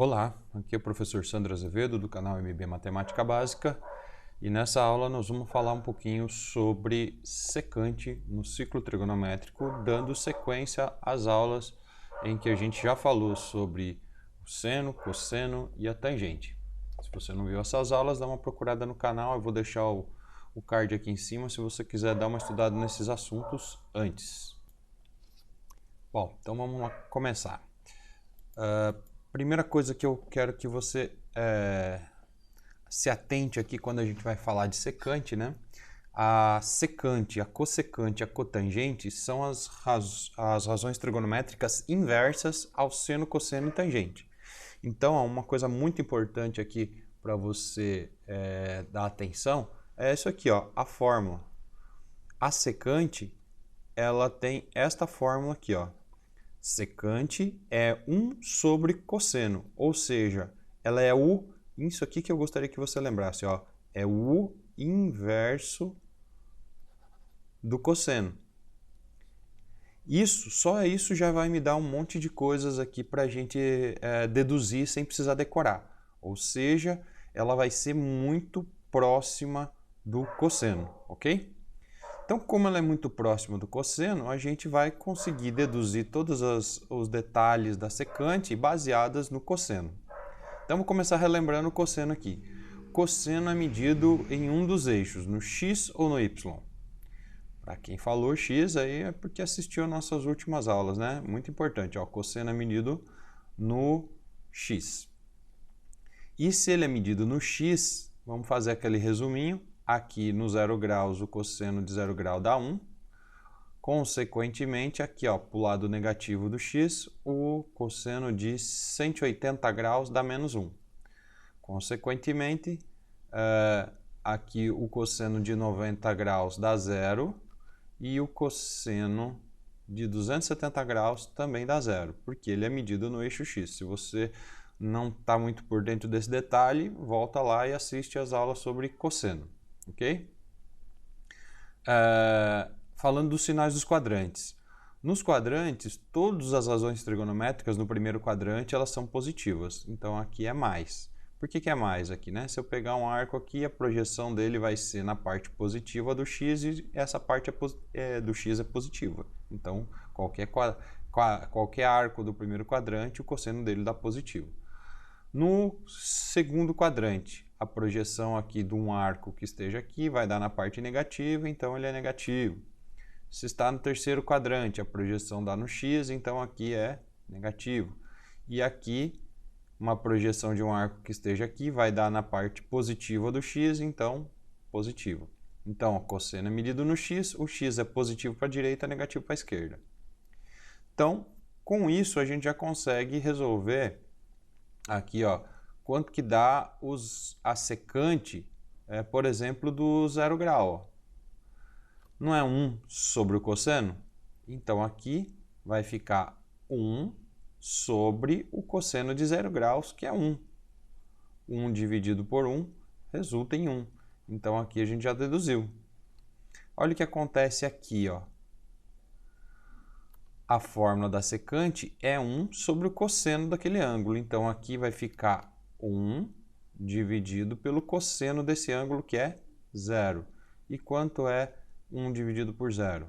Olá, aqui é o professor Sandro Azevedo do canal MB Matemática Básica e nessa aula nós vamos falar um pouquinho sobre secante no ciclo trigonométrico, dando sequência às aulas em que a gente já falou sobre o seno, cosseno e a tangente. Se você não viu essas aulas, dá uma procurada no canal, eu vou deixar o card aqui em cima se você quiser dar uma estudada nesses assuntos antes. Bom, então vamos lá começar. Primeira coisa que eu quero que você se atente aqui quando a gente vai falar de secante, né? A secante, a cossecante e a cotangente são as razões trigonométricas inversas ao seno, cosseno e tangente. Então, uma coisa muito importante aqui para você dar atenção é isso aqui, ó, a fórmula. A secante, ela tem esta fórmula aqui, ó. Secante é 1 sobre cosseno, ou seja, ela é isso aqui que eu gostaria que você lembrasse, ó, é o inverso do cosseno. Só isso já vai me dar um monte de coisas aqui para a gente deduzir sem precisar decorar. Ou seja, ela vai ser muito próxima do cosseno, ok? Então, como ela é muito próxima do cosseno, a gente vai conseguir deduzir todos os detalhes da secante baseadas no cosseno. Então, vou começar relembrando o cosseno aqui. Cosseno é medido em um dos eixos, no x ou no y. Para quem falou x, aí é porque assistiu às nossas últimas aulas, né? Muito importante, ó, cosseno é medido no x. E se ele é medido no x, vamos fazer aquele resuminho. Aqui no 0 graus, o cosseno de 0 grau dá 1. Consequentemente, aqui para o lado negativo do x, o cosseno de 180 graus dá menos 1. Consequentemente, aqui o cosseno de 90 graus dá 0 e o cosseno de 270 graus também dá 0, porque ele é medido no eixo x. Se você não está muito por dentro desse detalhe, volta lá e assiste as aulas sobre cosseno. Ok? Falando dos sinais dos quadrantes. Nos quadrantes, todas as razões trigonométricas no primeiro quadrante elas são positivas. Então aqui é mais. Por que é mais aqui, né? Se eu pegar um arco aqui, a projeção dele vai ser na parte positiva do x e essa parte do x é positiva. Então qualquer arco do primeiro quadrante, o cosseno dele dá positivo. No segundo quadrante, a projeção aqui de um arco que esteja aqui vai dar na parte negativa, então ele é negativo. Se está no terceiro quadrante, a projeção dá no x, então aqui é negativo. E aqui, uma projeção de um arco que esteja aqui vai dar na parte positiva do x, então positivo. Então, o cosseno é medido no x, o x é positivo para a direita, negativo para a esquerda. Então, com isso a gente já consegue resolver aqui, ó, quanto que dá a secante, por exemplo, do 0 grau. Não é 1 sobre o cosseno? Então aqui vai ficar 1 sobre o cosseno de 0 graus, que é 1. 1 dividido por 1 resulta em 1. Então aqui a gente já deduziu. Olha o que acontece aqui, ó. A fórmula da secante é 1 sobre o cosseno daquele ângulo. Então, aqui vai ficar 1 dividido pelo cosseno desse ângulo, que é 0. E quanto é 1 dividido por 0?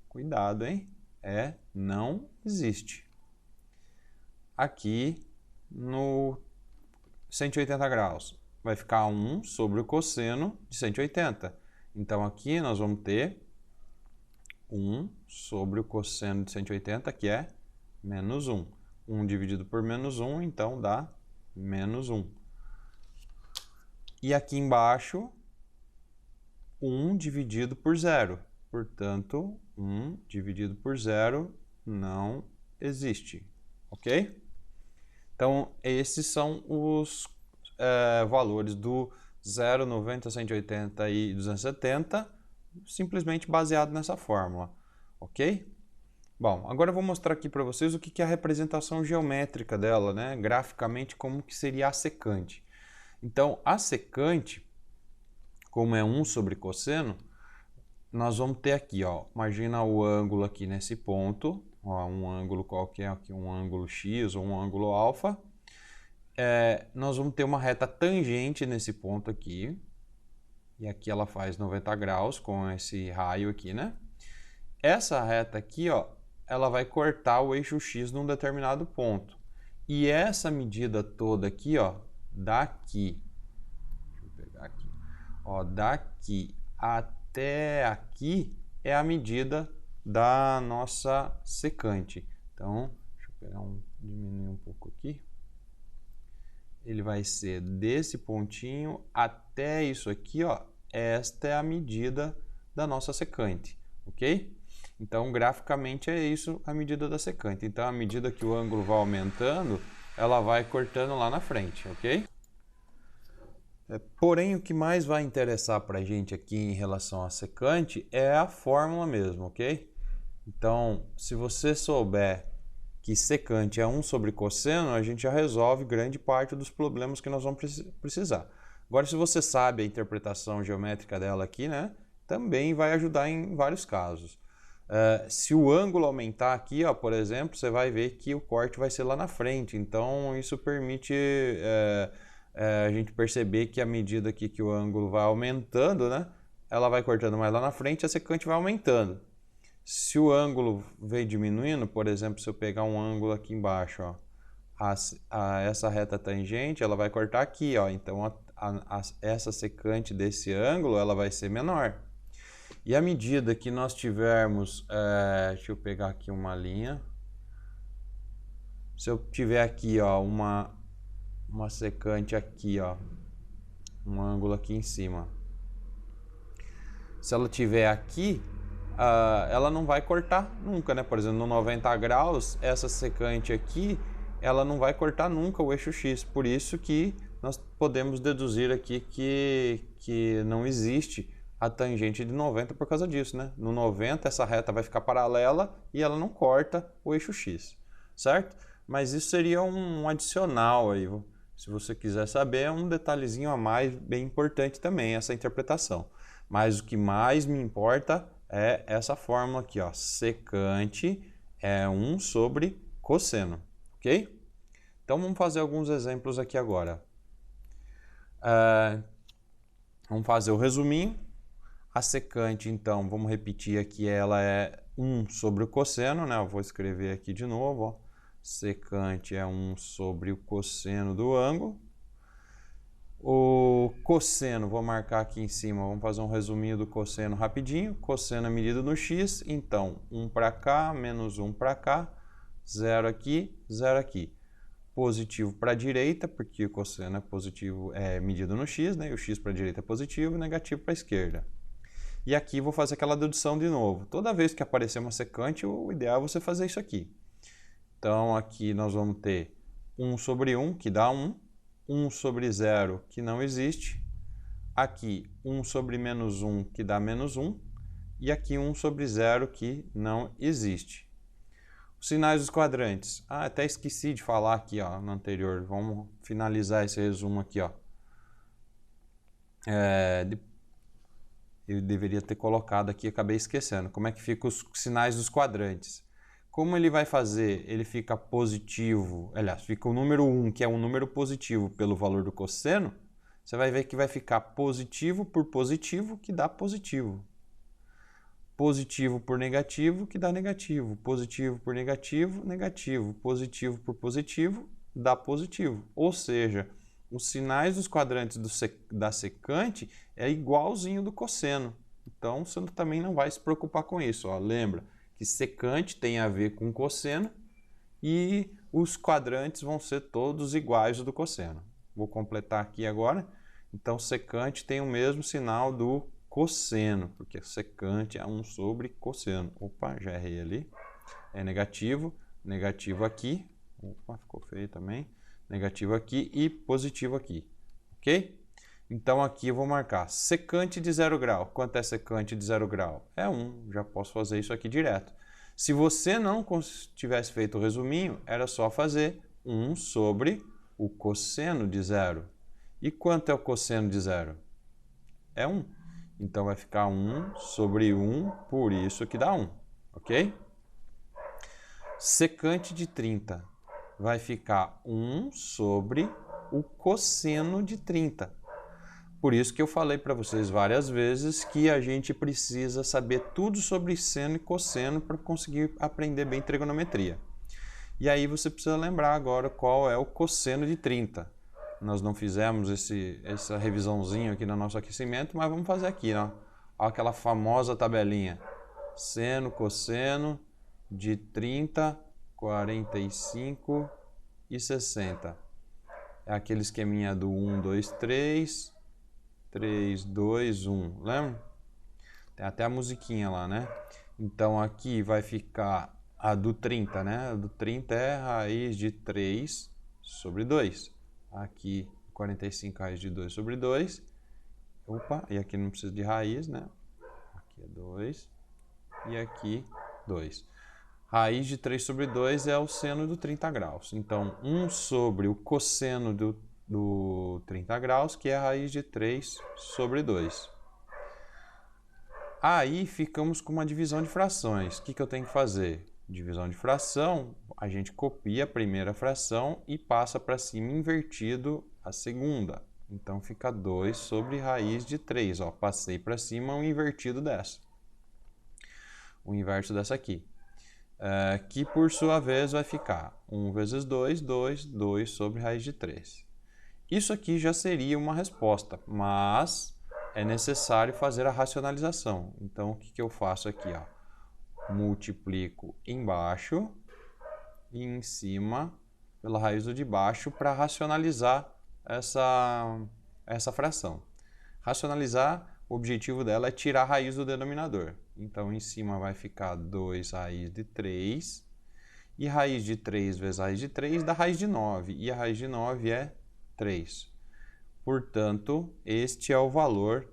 Cuidado, hein? Não existe. Aqui, no 180 graus, vai ficar 1 sobre o cosseno de 180. Então, aqui nós vamos ter 1 sobre o cosseno de 180, que é menos 1. 1 dividido por menos 1, então dá menos 1. E aqui embaixo, 1 dividido por 0. Portanto, 1 dividido por 0 não existe. Ok? Então, esses são os valores do 0, 90, 180 e 270, simplesmente baseado nessa fórmula, ok? Bom, agora eu vou mostrar aqui para vocês o que é a representação geométrica dela, né? Graficamente, como que seria a secante. Então, a secante, como é 1 sobre cosseno, nós vamos ter aqui, ó, imagina o ângulo aqui nesse ponto, ó, um ângulo qualquer aqui, um ângulo x ou um ângulo alfa, nós vamos ter uma reta tangente nesse ponto aqui. E aqui ela faz 90 graus com esse raio aqui, né? Essa reta aqui, ó, ela vai cortar o eixo X num determinado ponto. E essa medida toda aqui, ó, daqui, deixa eu pegar aqui, ó, daqui até aqui é a medida da nossa secante. Então, deixa eu pegar diminuir um pouco aqui. Ele vai ser desse pontinho até isso aqui, ó. Esta é a medida da nossa secante, ok? Então, graficamente é isso a medida da secante. Então, à medida que o ângulo vai aumentando, ela vai cortando lá na frente, ok? Porém, o que mais vai interessar para a gente aqui em relação à secante é a fórmula mesmo, ok? Então, se você souber que secante é 1 sobre cosseno, a gente já resolve grande parte dos problemas que nós vamos precisar. Agora, se você sabe a interpretação geométrica dela aqui, né, também vai ajudar em vários casos. Se o ângulo aumentar aqui, ó, por exemplo, você vai ver que o corte vai ser lá na frente. Então, isso permite a gente perceber que à medida que o ângulo vai aumentando, né, ela vai cortando mais lá na frente e a secante vai aumentando. Se o ângulo vem diminuindo, por exemplo, se eu pegar um ângulo aqui embaixo, ó, essa reta tangente, ela vai cortar aqui, ó, então essa secante desse ângulo, ela vai ser menor. E à medida que nós tivermos, deixa eu pegar aqui uma linha, se eu tiver aqui, ó, uma secante aqui, ó, um ângulo aqui em cima, se ela tiver aqui, ela não vai cortar nunca, né? Por exemplo, no 90 graus, essa secante aqui, ela não vai cortar nunca o eixo X. Por isso que nós podemos deduzir aqui que não existe a tangente de 90 por causa disso, né? No 90, essa reta vai ficar paralela e ela não corta o eixo X, certo? Mas isso seria um adicional aí. Se você quiser saber, é um detalhezinho a mais bem importante também, essa interpretação. Mas o que mais me importa é essa fórmula aqui, ó. Secante é 1 sobre cosseno, ok? Então, vamos fazer alguns exemplos aqui agora. Vamos fazer o resuminho. A secante, então, vamos repetir aqui, ela é 1 sobre o cosseno, né? Eu vou escrever aqui de novo, ó. Secante é 1 sobre o cosseno do ângulo. O cosseno, vou marcar aqui em cima, vamos fazer um resuminho do cosseno rapidinho. Cosseno é medido no x, então 1 para cá, menos 1 para cá, 0 aqui, 0 aqui. Positivo para a direita, porque o cosseno é positivo, é medido no x, né? E o x para a direita é positivo, negativo para a esquerda. E aqui vou fazer aquela dedução de novo. Toda vez que aparecer uma secante, o ideal é você fazer isso aqui. Então, aqui nós vamos ter 1 sobre 1, que dá 1. 1 sobre 0, que não existe. Aqui, 1 sobre menos 1, que dá menos 1. E aqui, 1 sobre 0, que não existe. Os sinais dos quadrantes. Até esqueci de falar aqui, ó, no anterior. Vamos finalizar esse resumo aqui, ó. Eu deveria ter colocado aqui, acabei esquecendo. Como é que ficam os sinais dos quadrantes? Como ele vai fazer? Ele fica positivo, aliás, fica o número 1, que é um número positivo pelo valor do cosseno, você vai ver que vai ficar positivo por positivo, que dá positivo. Positivo por negativo, que dá negativo. Positivo por negativo, negativo. Positivo por positivo, dá positivo. Ou seja, os sinais dos quadrantes da secante é igualzinho do cosseno. Então, você também não vai se preocupar com isso. Ó. Lembra que secante tem a ver com cosseno e os quadrantes vão ser todos iguais ao do cosseno. Vou completar aqui agora. Então, secante tem o mesmo sinal do cosseno, porque secante é 1 sobre cosseno. Opa, já errei ali. É negativo, negativo aqui. Opa, ficou feio também. Negativo aqui e positivo aqui. Ok? Então, aqui eu vou marcar secante de 0 grau. Quanto é secante de 0 grau? É 1. Já posso fazer isso aqui direto. Se você não tivesse feito o resuminho, era só fazer 1 sobre o cosseno de 0. E quanto é o cosseno de 0? É 1. Então, vai ficar 1 sobre 1, por isso que dá 1. Ok? Secante de 30 vai ficar 1 sobre o cosseno de 30. Por isso que eu falei para vocês várias vezes que a gente precisa saber tudo sobre seno e cosseno para conseguir aprender bem trigonometria. E aí você precisa lembrar agora qual é o cosseno de 30. Nós não fizemos essa revisãozinha aqui no nosso aquecimento, mas vamos fazer aqui, ó. Aquela famosa tabelinha. Seno, cosseno de 30, 45 e 60. É aquele esqueminha do 1, 2, 3, 3, 2, 1. Lembra? Tem até a musiquinha lá, né? Então aqui vai ficar a do 30, né? A do 30 é raiz de 3 sobre 2. Aqui 45 raiz de 2 sobre 2. Opa, e aqui não precisa de raiz, né? Aqui é 2. E aqui 2. Raiz de 3 sobre 2 é o seno do 30 graus. Então, 1 sobre o cosseno do 30 graus, que é a raiz de 3 sobre 2. Aí ficamos com uma divisão de frações. O que eu tenho que fazer? Divisão de fração, a gente copia a primeira fração e passa para cima invertido a segunda. Então fica 2 sobre raiz de 3. Ó, passei para cima o invertido dessa. O inverso dessa aqui. Que por sua vez vai ficar 1 vezes 2, 2, 2 sobre raiz de 3. Isso aqui já seria uma resposta, mas é necessário fazer a racionalização. Então, o que eu faço aqui? Ó? Multiplico embaixo e em cima pela raiz do de baixo para racionalizar essa fração. Racionalizar, o objetivo dela é tirar a raiz do denominador. Então, em cima vai ficar 2 raiz de 3. E raiz de 3 vezes raiz de 3 dá raiz de 9. E a raiz de 9 é 3. Portanto, este é o valor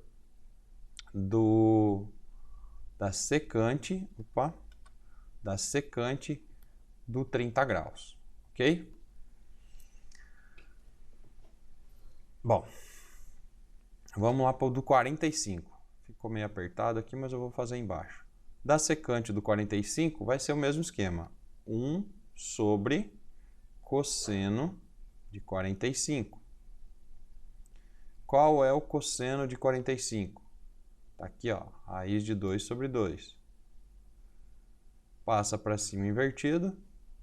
da secante do 30 graus. Ok? Bom, vamos lá para o do 45. Ficou meio apertado aqui, mas eu vou fazer embaixo. Da secante do 45 vai ser o mesmo esquema. 1 sobre cosseno de 45. Qual é o cosseno de 45? Está aqui, ó, raiz de 2 sobre 2. Passa para cima invertido,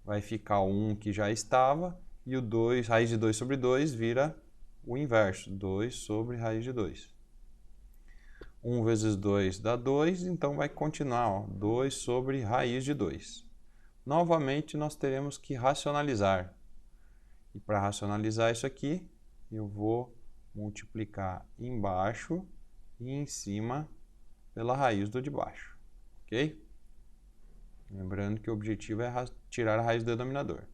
vai ficar o 1 que já estava, e o 2, raiz de 2 sobre 2 vira o inverso, 2 sobre raiz de 2. 1 vezes 2 dá 2, então vai continuar, ó, 2 sobre raiz de 2. Novamente, nós teremos que racionalizar. E para racionalizar isso aqui, eu vou multiplicar embaixo e em cima pela raiz do de baixo. Ok? Lembrando que o objetivo é tirar a raiz do denominador.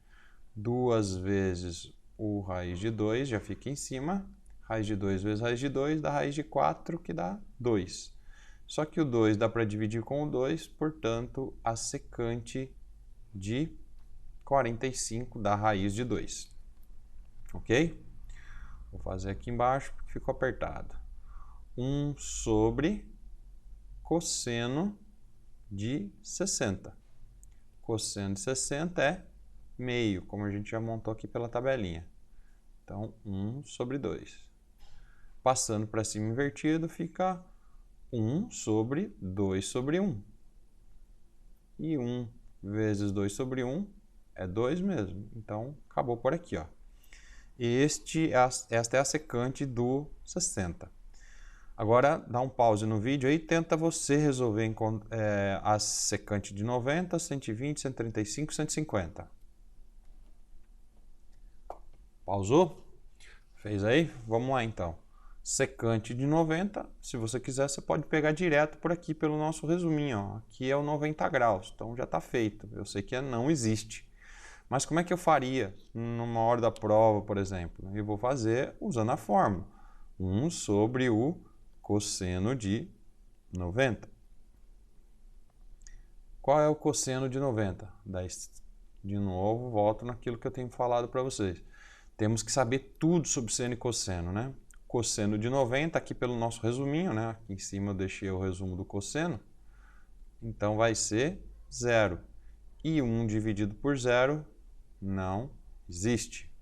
2 vezes o raiz de 2 já fica em cima. Raiz de 2 vezes raiz de 2 dá raiz de 4, que dá 2. Só que o 2 dá para dividir com o 2, portanto, a secante de 45 dá raiz de 2. Ok? Vou fazer aqui embaixo porque ficou apertado. 1 sobre cosseno de 60. Cosseno de 60 é meio, como a gente já montou aqui pela tabelinha. Então, 1 sobre 2. Passando para cima invertido, fica 1 sobre 2 sobre 1. E 1 vezes 2 sobre 1 é 2 mesmo. Então, acabou por aqui, ó. Esta é a secante do 60. Agora, dá um pause no vídeo aí e tenta você resolver a secante de 90, 120, 135, 150. Pausou? Fez aí? Vamos lá então. Secante de 90, se você quiser, você pode pegar direto por aqui pelo nosso resuminho. Ó. Aqui é o 90 graus, então já está feito. Eu sei que não existe. Mas como é que eu faria numa hora da prova, por exemplo? Eu vou fazer usando a fórmula. 1 sobre o cosseno de 90. Qual é o cosseno de 90? De novo, volto naquilo que eu tenho falado para vocês. Temos que saber tudo sobre seno e cosseno, né? Cosseno de 90, aqui pelo nosso resuminho, né? Aqui em cima eu deixei o resumo do cosseno. Então vai ser 0. E 1 dividido por 0 não existe.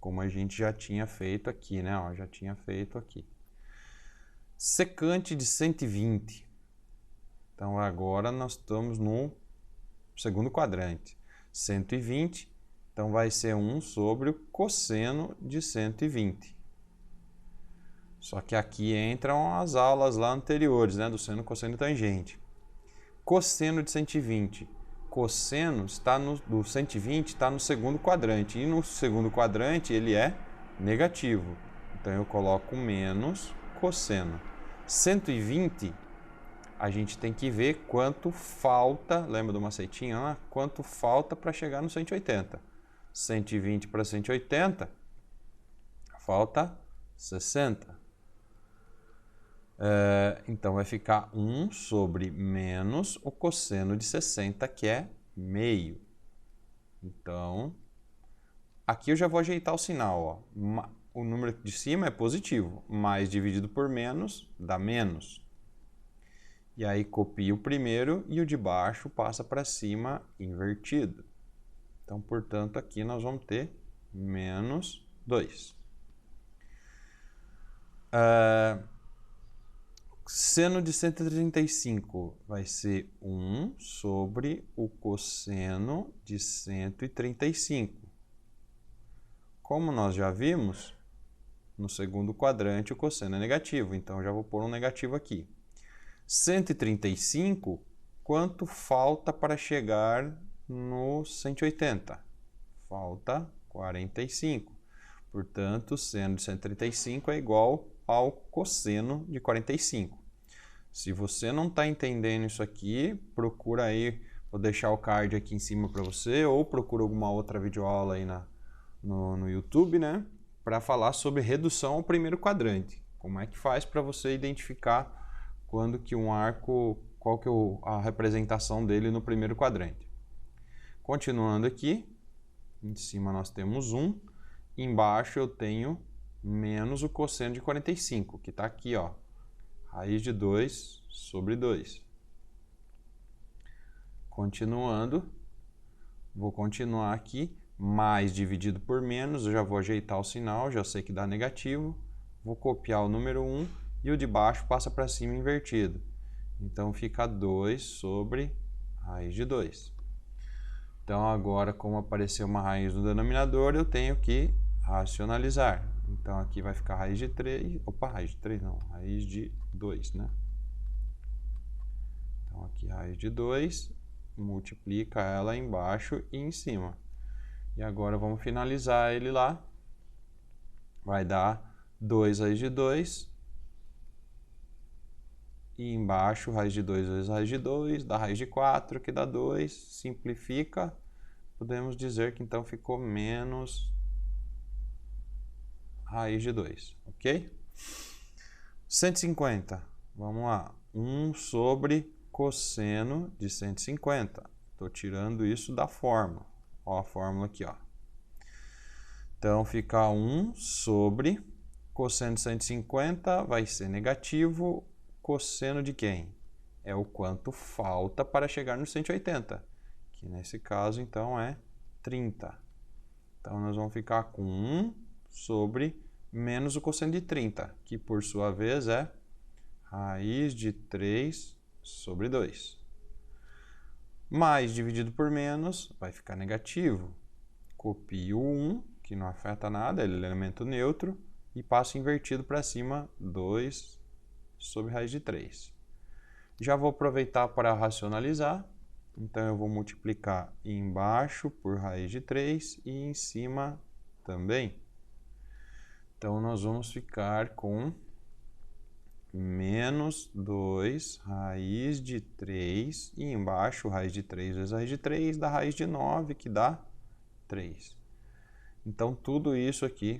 como a gente já tinha feito aqui, né? Ó, já tinha feito aqui. Secante de 120. Então, agora nós estamos no segundo quadrante. 120, então vai ser 1 sobre o cosseno de 120. Só que aqui entram as aulas lá anteriores, né? Do seno, cosseno e tangente. Cosseno de 120. Cosseno do 120 está no segundo quadrante. E no segundo quadrante ele é negativo. Então eu coloco menos cosseno. 120, a gente tem que ver quanto falta, lembra do macetinho lá? Quanto falta para chegar no 180. 120 para 180, falta 60. Então vai ficar 1 sobre menos o cosseno de 60, que é meio. Então, aqui eu já vou ajeitar o sinal. Ó. O número de cima é positivo, mais dividido por menos dá menos. E aí copia o primeiro e o de baixo passa para cima invertido. Então, portanto, aqui nós vamos ter menos 2. Seno de 135 vai ser 1 sobre o cosseno de 135. Como nós já vimos, no segundo quadrante o cosseno é negativo, então eu já vou pôr um negativo aqui. 135, quanto falta para chegar no 180? Falta 45. Portanto, seno de 135 é igual ao cosseno de 45. Se você não está entendendo isso aqui, procura aí, vou deixar o card aqui em cima para você, ou procura alguma outra videoaula aí no YouTube, né? Para falar sobre redução ao primeiro quadrante. Como é que faz para você identificar quando que um arco, qual que é a representação dele no primeiro quadrante. Continuando aqui, em cima nós temos 1, embaixo eu tenho menos o cosseno de 45, que está aqui, ó, raiz de 2 sobre 2. Continuando, vou continuar aqui, mais dividido por menos, eu já vou ajeitar o sinal, já sei que dá negativo, vou copiar o número 1 e o de baixo passa para cima invertido. Então fica 2 sobre raiz de 2. Então agora, como apareceu uma raiz no denominador, eu tenho que racionalizar. Então aqui vai ficar raiz de 3, raiz de 3 não, raiz de 2, né? Então aqui raiz de 2, multiplica ela embaixo e em cima. E agora vamos finalizar ele lá. Vai dar 2 raiz de 2. E embaixo raiz de 2 vezes raiz de 2, dá raiz de 4, que dá 2, simplifica. Podemos dizer que então ficou menos raiz de 2, ok? 150, vamos lá. 1 sobre cosseno de 150. Estou tirando isso da fórmula. Ó a fórmula aqui, ó. Então fica 1 sobre cosseno de 150, vai ser negativo. Cosseno de quem? É o quanto falta para chegar no 180, que nesse caso então é 30. Então nós vamos ficar com 1 sobre menos o cosseno de 30, que por sua vez é raiz de 3 sobre 2. Mais dividido por menos vai ficar negativo. Copio o 1, que não afeta nada, ele é elemento neutro, e passo invertido para cima 2 sobre raiz de 3. Já vou aproveitar para racionalizar. Então eu vou multiplicar embaixo por raiz de 3 e em cima também. Então nós vamos ficar com menos 2 raiz de 3 e embaixo raiz de 3 vezes raiz de 3 dá raiz de 9, que dá 3. Então tudo isso aqui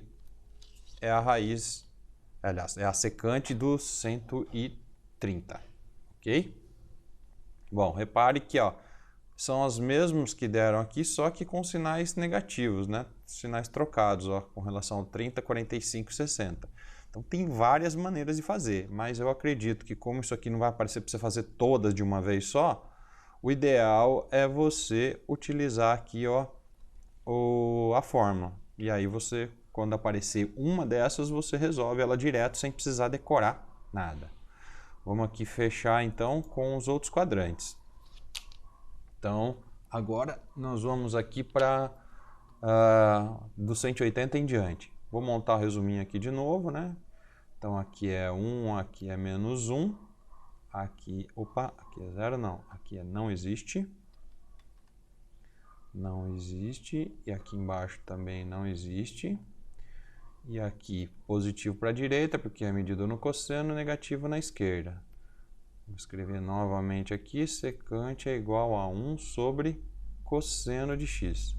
é a raiz, aliás, é a secante do 130, ok? Bom, repare que ó, são os mesmos que deram aqui, só que com sinais negativos, né? Sinais trocados, ó, com relação ao 30, 45 e 60. Então tem várias maneiras de fazer, mas eu acredito que como isso aqui não vai aparecer para você fazer todas de uma vez só, o ideal é você utilizar aqui ó, a fórmula. E aí você quando aparecer uma dessas, você resolve ela direto sem precisar decorar nada. Vamos aqui fechar então com os outros quadrantes. Então, agora nós vamos aqui para do 180 em diante. Vou montar o resuminho aqui de novo, né? Então aqui é 1, aqui é menos 1, aqui, opa, aqui é 0 não, aqui é não existe. Não existe, e aqui embaixo também não existe. E aqui positivo para a direita, porque é medido no cosseno, negativo na esquerda. Vou escrever novamente aqui, secante é igual a 1 sobre cosseno de x.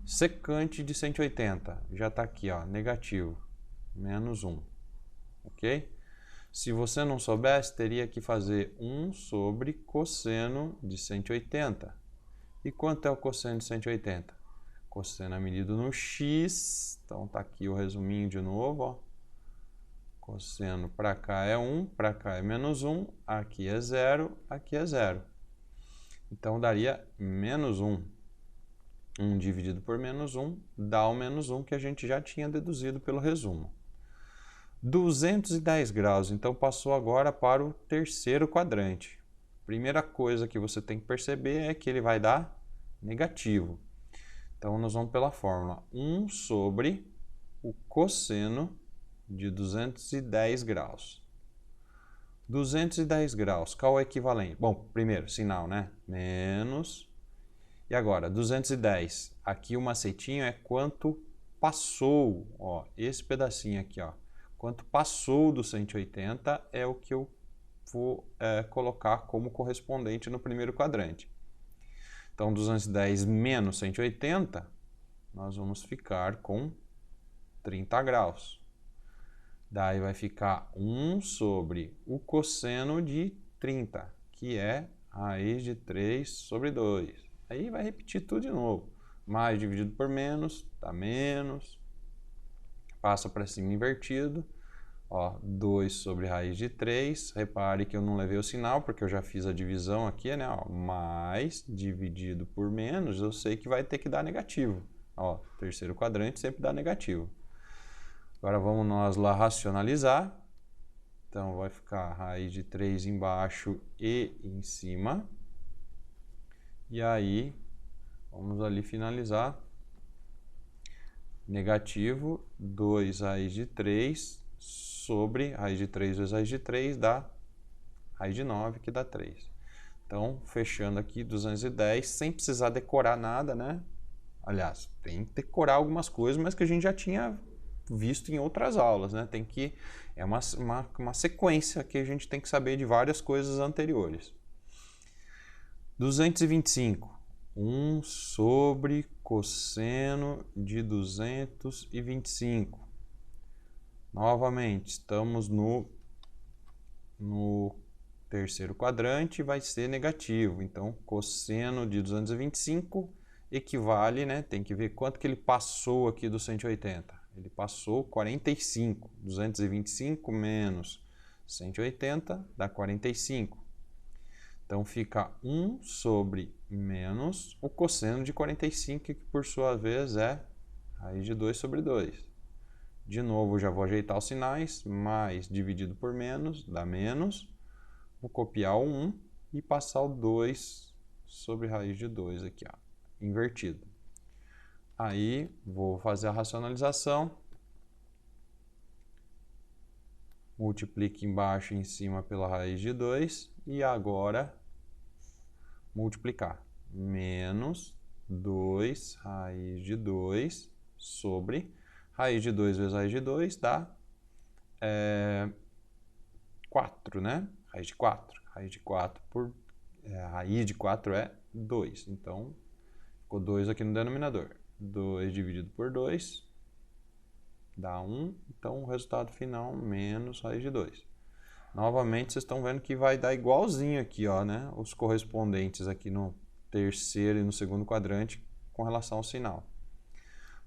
Secante de 180, já está aqui, ó, negativo, menos 1, ok? Se você não soubesse, teria que fazer 1 sobre cosseno de 180. E quanto é o cosseno de 180? Cosseno é medido no x, então está aqui o resuminho de novo, ó. Cosseno para cá é 1, para cá é menos 1, aqui é 0, aqui é 0. Então daria menos 1. 1 dividido por menos 1 dá o menos 1 que a gente já tinha deduzido pelo resumo. 210 graus, então passou agora para o terceiro quadrante. Primeira coisa que você tem que perceber é que ele vai dar negativo. Então nós vamos pela fórmula 1 sobre o cosseno de 210 graus. 210 graus, qual é o equivalente? Bom, primeiro, sinal, né? Menos. E agora, 210. Aqui o macetinho é quanto passou, ó, esse pedacinho aqui, ó. Quanto passou do 180 é o que eu vou colocar como correspondente no primeiro quadrante. Então, 210 menos 180, nós vamos ficar com 30 graus. Daí vai ficar 1 sobre o cosseno de 30, que é raiz de 3 sobre 2. Aí vai repetir tudo de novo. Mais dividido por menos, dá menos. Passa para cima invertido. Ó, 2 sobre raiz de 3. Repare que eu não levei o sinal, porque eu já fiz a divisão aqui, né? Ó, mais dividido por menos, eu sei que vai ter que dar negativo. Ó, terceiro quadrante sempre dá negativo. Agora vamos nós lá racionalizar. Então vai ficar raiz de 3 embaixo e em cima. E aí, vamos ali finalizar. Negativo 2 raiz de 3 sobre raiz de 3 vezes raiz de 3 dá raiz de 9, que dá 3. Então, fechando aqui 210, sem precisar decorar nada, né? Aliás, tem que decorar algumas coisas, mas que a gente já tinha visto em outras aulas, né? Tem que, é uma sequência que a gente tem que saber de várias coisas anteriores. 225, 1 sobre cosseno de 225. Novamente, estamos no terceiro quadrante, vai ser negativo. Então, cosseno de 225 equivale, né? Tem que ver quanto que ele passou aqui do 180. Ele passou 45. 225 menos 180 dá 45. Então fica 1 sobre menos o cosseno de 45, que por sua vez é raiz de 2 sobre 2. De novo, já vou ajeitar os sinais. Mais dividido por menos dá menos. Vou copiar o 1 e passar o 2 sobre raiz de 2 aqui, ó, invertido. Aí vou fazer a racionalização. Multiplique embaixo e em cima pela raiz de 2. E agora multiplicar. Menos 2 raiz de 2 sobre raiz de 2 vezes raiz de 2 dá 4, né? Raiz de 4. Raiz de 4 por raiz de 4 é 2. Então, ficou 2 aqui no denominador. 2 dividido por 2 dá 1. Então, o resultado final menos raiz de 2. Novamente, vocês estão vendo que vai dar igualzinho aqui, ó, né? Os correspondentes aqui no terceiro e no segundo quadrante com relação ao sinal.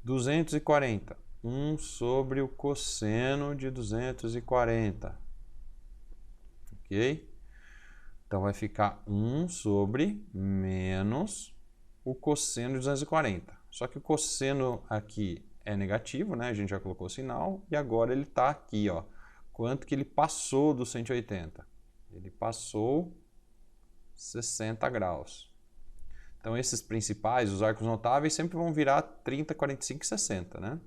240. 1 sobre o cosseno de 240. Ok? Então, vai ficar 1 sobre menos o cosseno de 240. Só que o cosseno aqui é negativo, né? A gente já colocou o sinal, e agora ele está aqui, ó. Quanto que ele passou do 180? Ele passou 60 graus. Então, esses principais, os arcos notáveis, sempre vão virar 30, 45 e 60, né?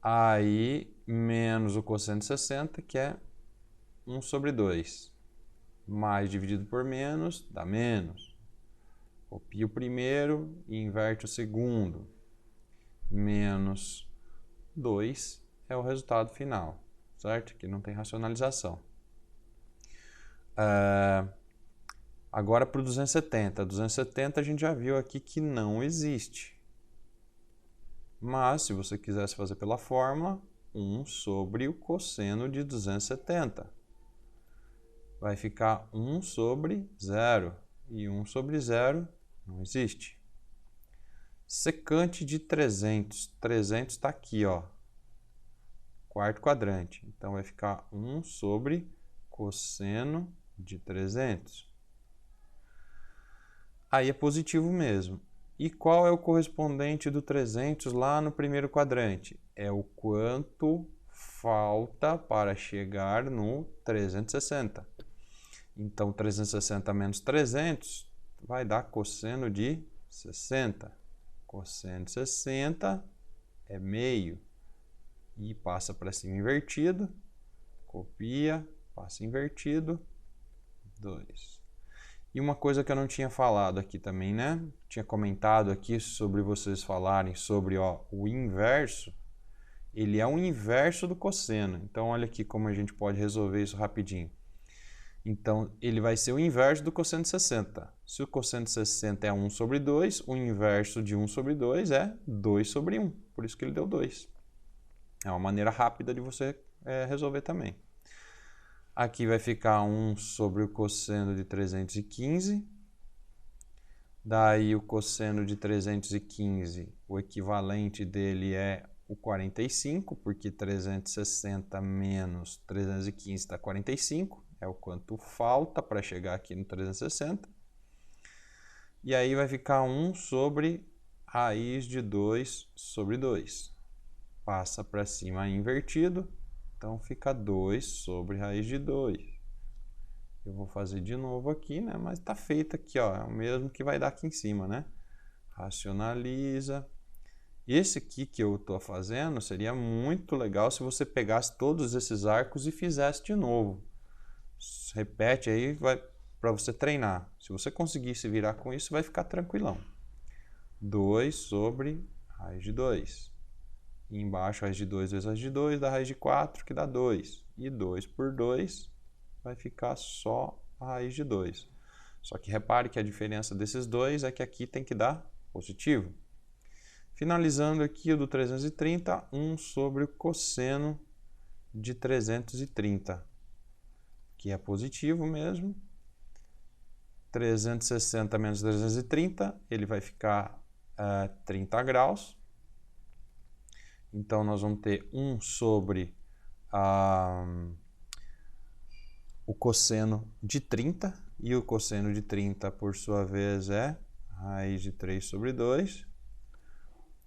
Aí, menos o cosseno de 60, que é 1 sobre 2. Mais dividido por menos, dá menos. Copia o primeiro e inverte o segundo. Menos 2 é o resultado final, certo? Aqui não tem racionalização. Agora para o 270. 270 a gente já viu aqui que não existe. Mas, se você quisesse fazer pela fórmula, 1 sobre o cosseno de 270. Vai ficar 1 sobre 0. E 1 sobre 0 não existe. Secante de 300. 300 está aqui, ó. Quarto quadrante. Então, vai ficar 1 sobre cosseno de 300. Aí é positivo mesmo. E qual é o correspondente do 300 lá no primeiro quadrante? É o quanto falta para chegar no 360. Então, 360 menos 300 vai dar cosseno de 60. Cosseno de 60 é meio. E passa para cima invertido. Copia, passa invertido. 2. E uma coisa que eu não tinha falado aqui também, né? Tinha comentado aqui sobre vocês falarem sobre o inverso. Ele é o inverso do cosseno. Então, olha aqui como a gente pode resolver isso rapidinho. Então, ele vai ser o inverso do cosseno de 60. Se o cosseno de 60 é 1 sobre 2, o inverso de 1 sobre 2 é 2 sobre 1. Por isso que ele deu 2. É uma maneira rápida de você resolver também. Aqui vai ficar 1 sobre o cosseno de 315. Daí o cosseno de 315, o equivalente dele é o 45, porque 360 menos 315 dá 45. É o quanto falta para chegar aqui no 360. E aí vai ficar 1 sobre raiz de 2 sobre 2. Passa para cima invertido. Então, fica 2 sobre raiz de 2. Eu vou fazer de novo aqui, né? Mas está feito aqui, ó. É o mesmo que vai dar aqui em cima, né? Racionaliza. Esse aqui que eu estou fazendo seria muito legal se você pegasse todos esses arcos e fizesse de novo. Repete aí para você treinar. Se você conseguir se virar com isso, vai ficar tranquilão. 2 sobre raiz de 2. E embaixo, raiz de 2 vezes raiz de 2 dá raiz de 4, que dá 2. E 2 por 2 vai ficar só a raiz de 2. Só que repare que a diferença desses dois é que aqui tem que dar positivo. Finalizando aqui o do 330, 1 sobre o cosseno de 330, que é positivo mesmo. 360 menos 330, ele vai ficar 30 graus. Então, nós vamos ter 1 sobre o cosseno de 30. E o cosseno de 30, por sua vez, é raiz de 3 sobre 2.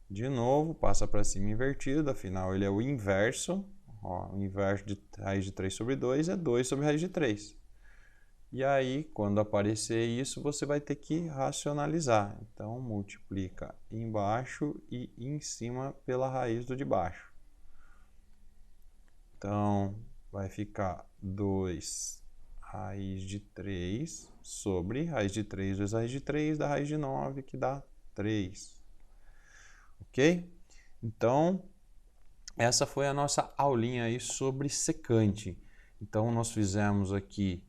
De novo, passa para cima invertido. Afinal, ele é o inverso. O inverso de raiz de 3 sobre 2 é 2 sobre raiz de 3. E aí, quando aparecer isso, você vai ter que racionalizar. Então, multiplica embaixo e em cima pela raiz do de baixo. Então, vai ficar 2 raiz de 3 sobre raiz de 3 vezes raiz de 3 da raiz de 9, que dá 3. Ok? Então, essa foi a nossa aulinha aí sobre secante. Então, nós fizemos aqui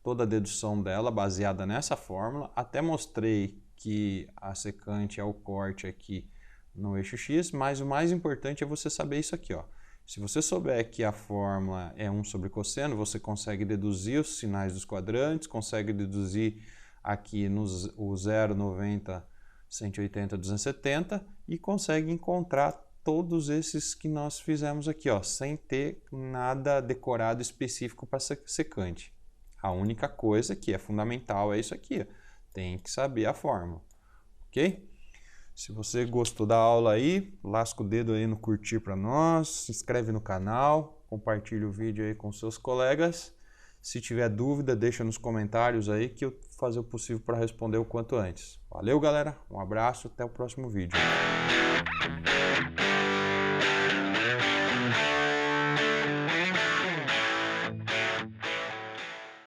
toda a dedução dela baseada nessa fórmula. Até mostrei que a secante é o corte aqui no eixo X, mas o mais importante é você saber isso aqui, ó. Se você souber que a fórmula é 1 sobre cosseno, você consegue deduzir os sinais dos quadrantes, consegue deduzir aqui o 0, 90, 180, 270 e consegue encontrar todos esses que nós fizemos aqui, ó, sem ter nada decorado específico para secante. A única coisa que é fundamental é isso aqui, ó. Tem que saber a fórmula, ok? Se você gostou da aula aí, lasca o dedo aí no curtir para nós, se inscreve no canal, compartilha o vídeo aí com seus colegas. Se tiver dúvida, deixa nos comentários aí que eu vou fazer o possível para responder o quanto antes. Valeu, galera, um abraço, até o próximo vídeo.